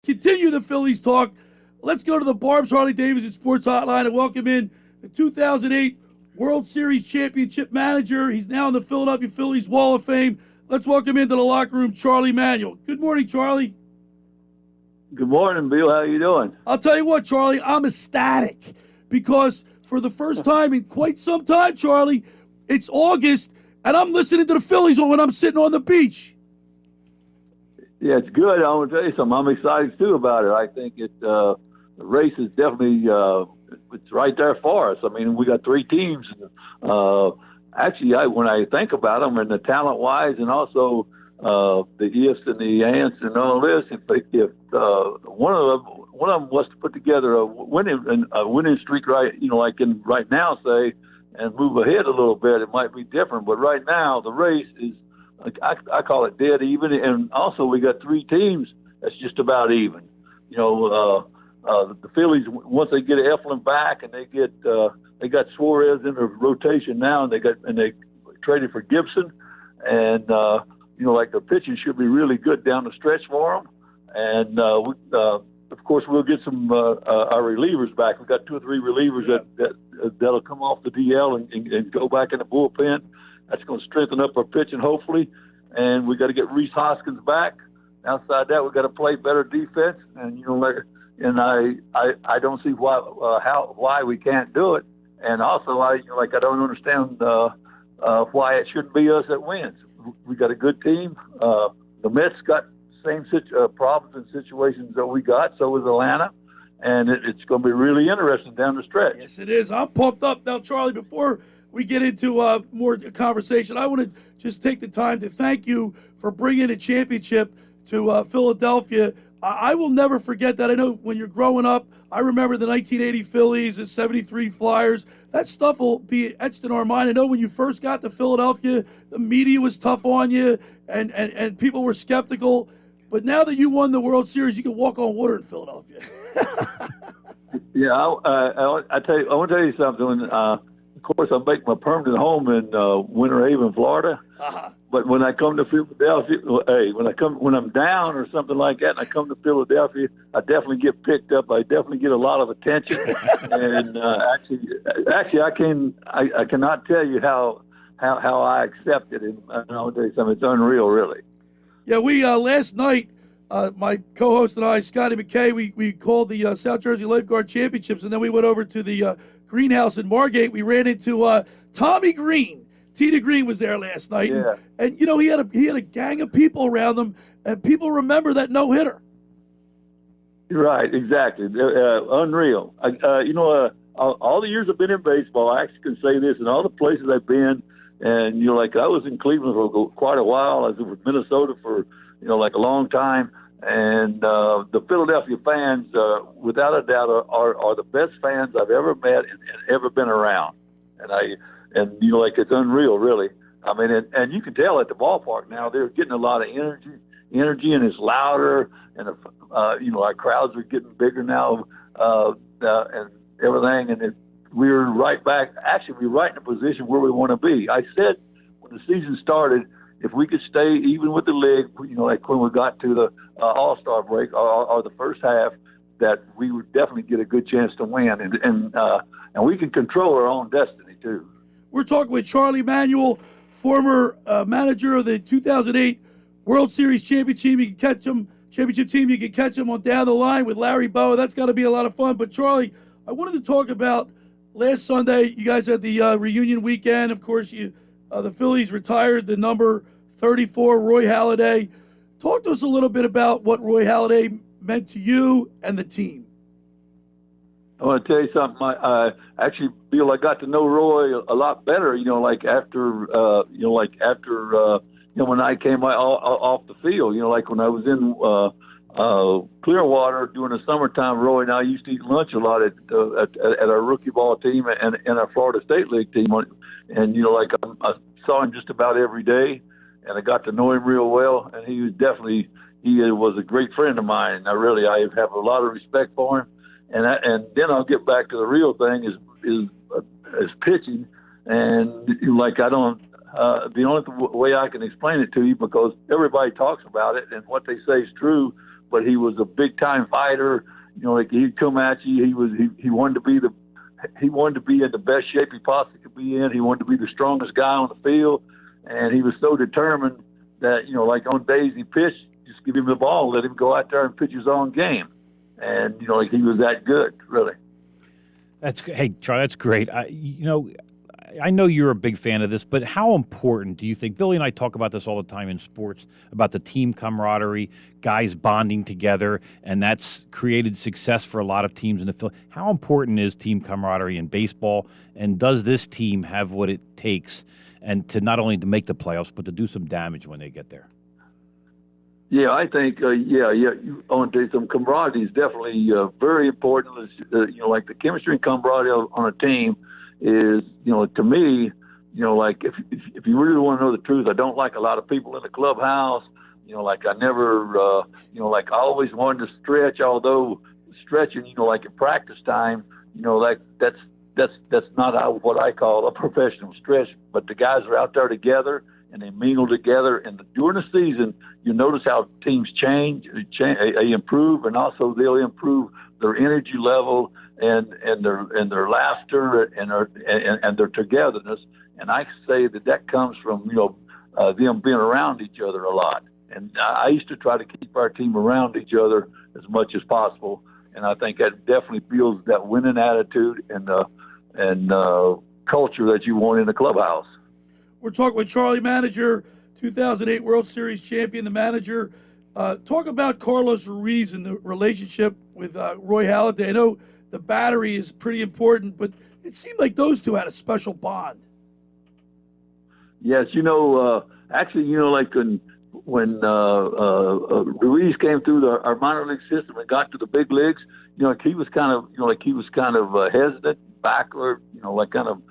Continue the Phillies talk. Let's go to the Barb's Harley-Davidson Sports Hotline and welcome in the 2008 World Series Championship manager. He's now in the Philadelphia Phillies Wall of Fame. Let's welcome into the locker room Charlie Manuel. Good morning, Charlie. Good morning, Bill. How you doing? I'll tell you what, Charlie, I'm ecstatic because for the first time in quite some time, Charlie, it's August, and I'm listening to the Phillies when I'm sitting on the beach. Yeah, it's good. I want to tell you something. I'm excited, too, about it. I think the race is definitely it's right there for us. I mean, we got three teams. Actually, when I think about them, and the talent-wise and also the ifs and the ands and all this, if one of them was to put together a winning streak, right, like right now, say, and move ahead a little bit, it might be different. But right now, the race is, I call it dead even, and also we got three teams that's just about even. The Phillies, once they get Eflin back and they got Suarez in the rotation now, and they traded for Gibson, and the pitching should be really good down the stretch for them, and of course we'll get some our relievers back. We got two or three relievers that'll come off the DL and go back in the bullpen. That's going to strengthen up our pitching, hopefully. And we got to get Reese Hoskins back. Outside that, we got to play better defense. And I don't see why we can't do it. And also, I don't understand why it shouldn't be us that wins. We got a good team. The Mets got the same problems and situations that we got. So is Atlanta. And it's going to be really interesting down the stretch. Yes, it is. I'm pumped up now, Charlie. Before we get into more conversation, I want to just take the time to thank you for bringing a championship to Philadelphia. I will never forget that. I know when you're growing up, I remember the 1980 Phillies, the 73 Flyers. That stuff will be etched in our mind. I know when you first got to Philadelphia, the media was tough on you, and people were skeptical. But now that you won the World Series, you can walk on water in Philadelphia. Yeah, I tell you, I want to tell you something. Of course, I make my permanent home in Winter Haven, Florida. Uh-huh. But when I come to Philadelphia, when I'm down or something like that, and I come to Philadelphia, I definitely get picked up. I definitely get a lot of attention. And actually, I cannot tell you how I accept it. And I'll tell you something. It's unreal, really. Yeah, we last night, my co-host and I, Scotty McKay, we called the South Jersey Lifeguard Championships, and then we went over to the greenhouse in Margate. We ran into Tommy Green. Tita Green was there last night, yeah. and he had a gang of people around him, and people remember that no-hitter. Right, exactly. Unreal. All the years I've been in baseball, I actually can say this, and all the places I've been, and I was in Cleveland for quite a while. I was in Minnesota for a long time, and the Philadelphia fans, without a doubt, are the best fans I've ever met and ever been around, and it's unreal, really. I mean, and you can tell at the ballpark now they're getting a lot of energy, and it's louder, and our crowds are getting bigger now, and everything, and we're right back. Actually, we're right in a position where we want to be. I said when the season started, if we could stay even with the league, like when we got to the All-Star break or the first half, that we would definitely get a good chance to win, and we can control our own destiny too. We're talking with Charlie Manuel, former manager of the 2008 World Series championship team. You can catch him on Down the Line with Larry Boa. That's got to be a lot of fun. But Charlie, I wanted to talk about last Sunday. You guys had the reunion weekend. Of course, the Phillies retired the number 34, Roy Halladay. Talk to us a little bit about what Roy Halladay meant to you and the team. I want to tell you something. I actually feel I got to know Roy a lot better. After when I came off the field. Like when I was in Clearwater during the summertime. Roy and I used to eat lunch a lot at our rookie ball team and our Florida State League team. And I saw him just about every day, and I got to know him real well. And he was a great friend of mine. I have a lot of respect for him. And then I'll get back to the real thing is pitching, and the only way I can explain it to you, because everybody talks about it and what they say is true, but he was a big time fighter. You know, like he'd come at you. He wanted to be in the best shape he possibly could be in. He wanted to be the strongest guy on the field, and he was so determined that, you know, like on days he pitched, just give him the ball, let him go out there and pitch his own game. And, you know, like he was that good, really. Hey, Charlie, that's great. I know you're a big fan of this, but how important do you think, Billy and I talk about this all the time in sports, about the team camaraderie, guys bonding together, and that's created success for a lot of teams in the field. How important is team camaraderie in baseball, and does this team have what it takes and to not only to make the playoffs, but to do some damage when they get there? Yeah, I think, you want to say some camaraderie is definitely very important. You know, like the chemistry and camaraderie on a team is, you know, to me, you know, like if you really want to know the truth, I don't like a lot of people in the clubhouse. You know, like I never, you know, like I always wanted to stretch, although stretching, you know, like at practice time, you know, like that's not what I call a professional stretch. But the guys are out there together and they mingle together. And during the season, you notice how teams change, they improve, and also they'll improve their energy level and their laughter and their togetherness. And I say that comes from, you know, them being around each other a lot. And I used to try to keep our team around each other as much as possible. And I think that definitely builds that winning attitude and culture that you want in the clubhouse. We're talking with Charlie Manager, 2008 World Series champion, the manager. Talk about Carlos Ruiz and the relationship with Roy Halladay. I know the battery is pretty important, but it seemed like those two had a special bond. Yes, you know, actually, you know, like when Ruiz came through our minor league system and got to the big leagues, you know, like he was kind of, hesitant, backward, you know, like kind of,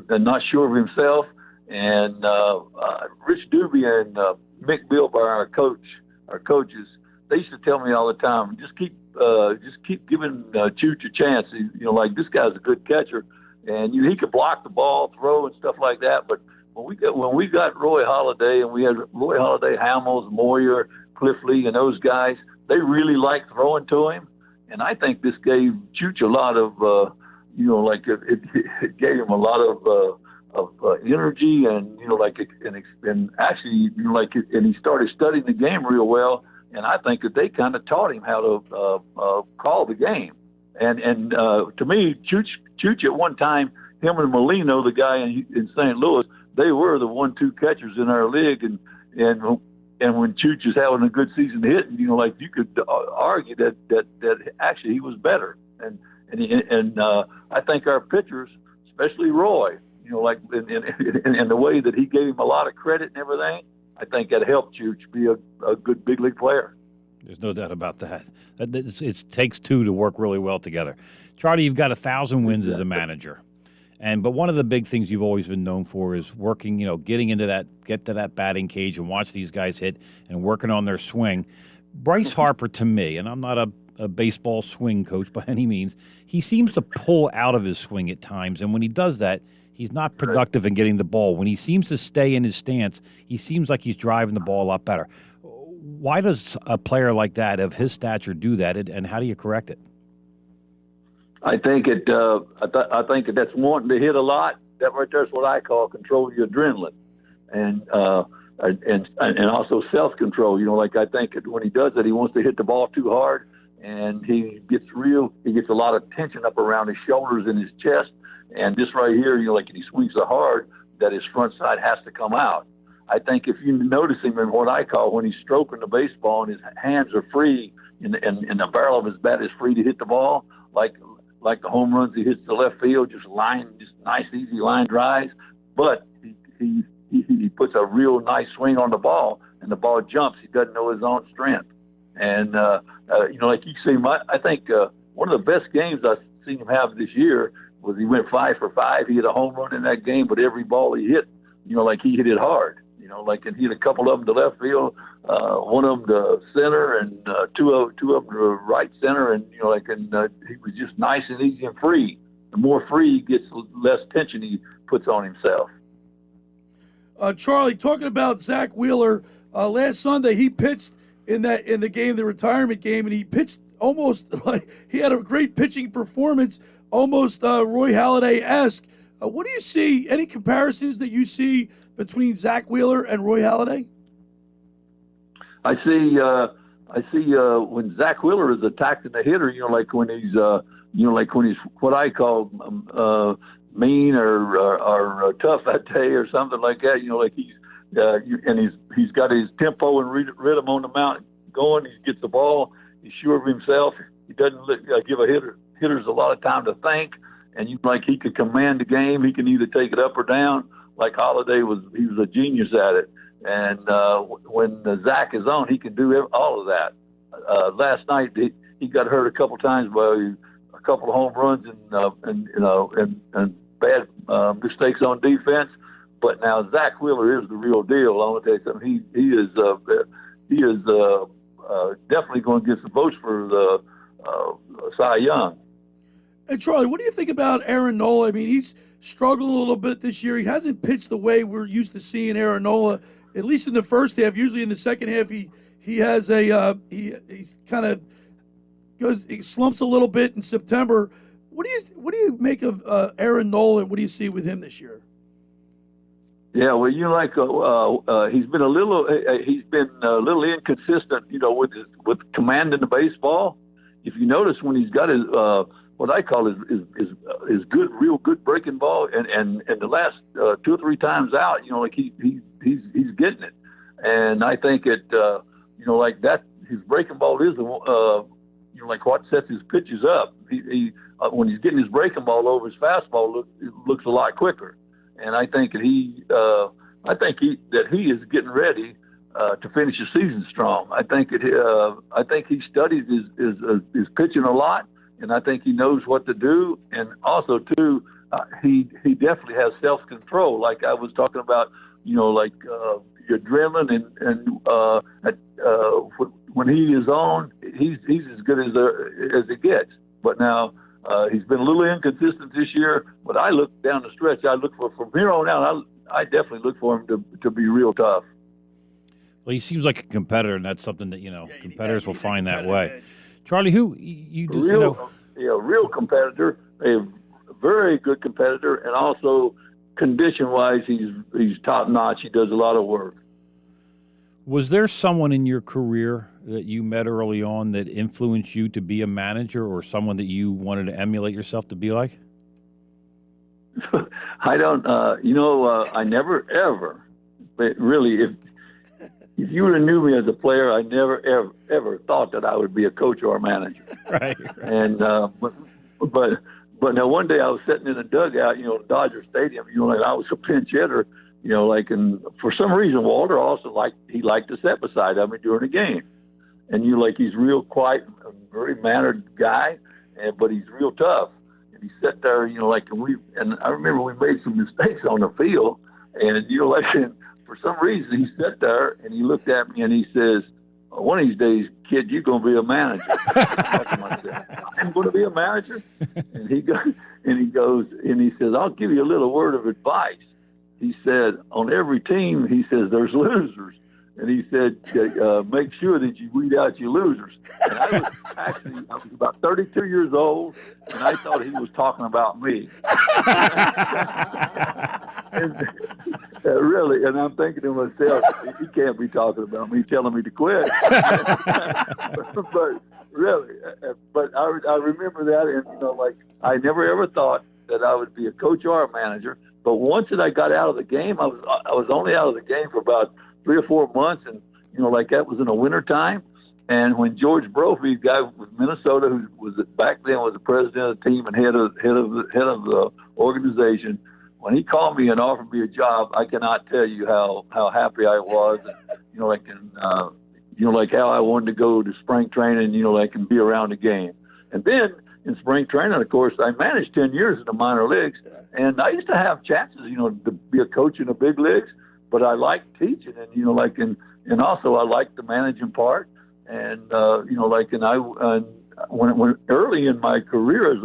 not sure of himself. And Rich Doobie and Mick Bilbar, our coaches, they used to tell me all the time, just keep giving Chooch a chance. You know, like this guy's a good catcher, and he could block the ball, throw, and stuff like that. But when we got Roy Halladay, and we had Roy Halladay, Hamels, Moyer, Cliff Lee, and those guys, they really liked throwing to him. And I think this gave Chooch a lot of, it gave him a lot of energy, and and actually, and he started studying the game real well. And I think that they kind of taught him how to call the game. And to me, Chooch at one time, him and Molino, the guy in St. Louis, they were the 1-2 catchers in our league. And when Chooch is having a good season hitting, you could argue that actually he was better. And I think our pitchers, especially Roy, and the way that he gave him a lot of credit and everything, I think that helped Chooch be a good big league player. There's no doubt about that. It takes two to work really well together. Charlie, you've got 1,000 wins as a manager. But one of the big things you've always been known for is working, getting into get to that batting cage and watch these guys hit and working on their swing. Bryce Harper, to me, and I'm not a baseball swing coach by any means, he seems to pull out of his swing at times. And when he does that, he's not productive in getting the ball. When he seems to stay in his stance, he seems like he's driving the ball a lot better. Why does a player like that of his stature do that, and how do you correct it? I think I think that's wanting to hit a lot. That right there is what I call control your adrenaline, and also self-control. I think that when he does that, he wants to hit the ball too hard, and he gets a lot of tension up around his shoulders and his chest. And this right here, he swings so hard that his front side has to come out. I think if you notice him in what I call when he's stroking the baseball and his hands are free and the barrel of his bat is free to hit the ball, like the home runs he hits to left field, just nice, easy line drives. But he puts a real nice swing on the ball, and the ball jumps. He doesn't know his own strength. And, like you see, I think one of the best games I've seen him have this year was he went 5 for 5. He hit a home run in that game, but every ball he hit, he hit it hard. And he hit a couple of them to left field, one of them to center, and two of them to right center. And he was just nice and easy and free. The more free he gets, the less tension he puts on himself. Charlie, talking about Zach Wheeler, Last Sunday, he pitched in the game, the retirement game, and he pitched almost like he had a great pitching performance, almost Roy Halladay-esque. What do you see? Any comparisons that you see between Zach Wheeler and Roy Halladay? I see when Zach Wheeler is attacking the hitter, like when he's what I call mean or tough that day or something like that. Like he's got his tempo and rhythm on the mound going. He gets the ball. He's sure of himself. He doesn't give hitters a lot of time to think. And he could command the game. He can either take it up or down. Like Halliday he was a genius at it. And when Zach is on, he can do all of that. Last night he got hurt a couple times by a couple of home runs and bad mistakes on defense. But now Zach Wheeler is the real deal. I want to tell you something. He is definitely going to get some votes for the Cy Young. And Charlie, what do you think about Aaron Nola? I mean, he's struggling a little bit this year. He hasn't pitched the way we're used to seeing Aaron Nola, at least in the first half. Usually in the second half, he has he kind of he slumps a little bit in September. What do you make of Aaron Nola? What do you see with him this year? Yeah, well, he's been a little inconsistent, with commanding the baseball. If you notice, when he's got his what I call his real good breaking ball, and the last 2 or 3 times out, he's getting it, and I think that his breaking ball is what sets his pitches up. He when he's getting his breaking ball over his fastball, it looks a lot quicker. And I think that he is getting ready to finish the season strong. I think he studies his pitching a lot, and I think he knows what to do. And also too, he definitely has self-control. Like I was talking about, the adrenaline and when he is on, he's as good as it gets. But now. He's been a little inconsistent this year, but I look down the stretch. I look from here on out. I definitely look for him to be real tough. Well, he seems like a competitor, and that's something that competitors will find that way. Edge. Charlie, who you just real competitor, a very good competitor, and also condition-wise, he's top notch. He does a lot of work. Was there someone in your career that you met early on that influenced you to be a manager, or someone that you wanted to emulate yourself to be like? I don't, I never ever, but really, if you would have knew me as a player, I never ever thought that I would be a coach or a manager. Right. And, but now one day I was sitting in a dugout, Dodger Stadium, and I was a pinch hitter. And for some reason, Walter also liked to sit beside me during the game. And he's real quiet, a very mannered guy, but he's real tough. And he sat there, and I remember we made some mistakes on the field, and and for some reason he sat there and he looked at me and he says, "One of these days, kid, you're going to be a manager." I'm going to be a manager, and he says, "I'll give you a little word of advice." He said, on every team, he says, there's losers. And he said, make sure that you weed out your losers. And I was about 32 years old, and I thought he was talking about me. Really, and I'm thinking to myself, he can't be talking about me, telling me to quit. But really, I remember that, and, I never ever thought that I would be a coach or a manager. But once that I got out of the game, I was only out of the game for about 3 or 4 months, and that was in the winter time. And when George Brophy, guy with Minnesota, who was back then was the president of the team and head of the organization, when he called me and offered me a job, I cannot tell you how happy I was, and, how I wanted to go to spring training, and be around the game. And then in spring training, of course, I managed 10 years in the minor leagues, and I used to have chances, to be a coach in the big leagues, but I liked teaching, and, and also I liked the managing part. And, when early in my career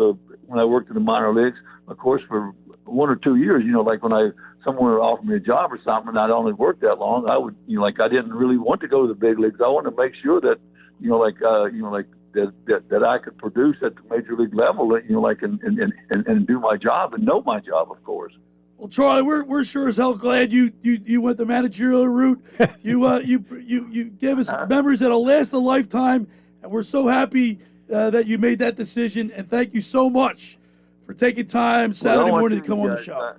when I worked in the minor leagues, of course, for 1 or 2 years, like when someone would offer me a job or something, and I'd only worked that long, I would, like I didn't really want to go to the big leagues. I wanted to make sure that, that I could produce at the major league level, and do my job and know my job, of course. Well, Charlie, we're sure as hell glad you went the managerial route. You gave us memories that'll last a lifetime, and we're so happy that you made that decision. And thank you so much for taking time Saturday morning to come on the show.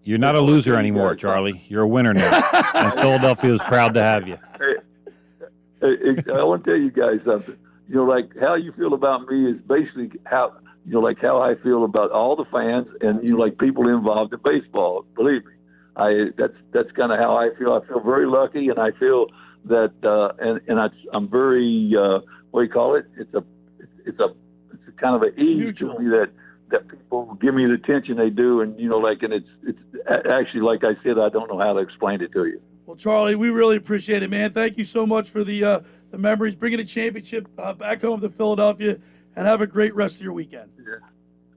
You're not a loser anymore, Charlie. You're a winner now, and Philadelphia is proud to have you. I want to tell you guys something. Like how you feel about me is basically how I feel about all the fans and like people involved in baseball. Believe me, that's kind of how I feel. I feel very lucky, and I feel that I'm very what do you call it? It's a kind of an ease to me that people give me the attention they do, and and it's actually, like I said, I don't know how to explain it to you. Well, Charlie, we really appreciate it, man. Thank you so much for the memories, bringing a championship back home to Philadelphia, and have a great rest of your weekend. Yeah.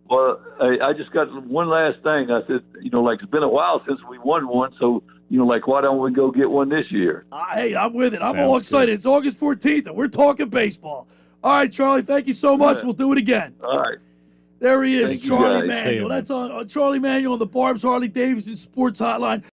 Well, I just got one last thing. I said, it's been a while since we won one, so, why don't we go get one this year? Hey, I'm with it. I'm Sounds all excited. good. It's August 14th, and we're talking baseball. All right, Charlie, thank you so much. Yeah. We'll do it again. All right. There he is, Thank you, Charlie guys. Manuel. See you, That's on Charlie Manuel on the Barb's Harley Davidson Sports Hotline.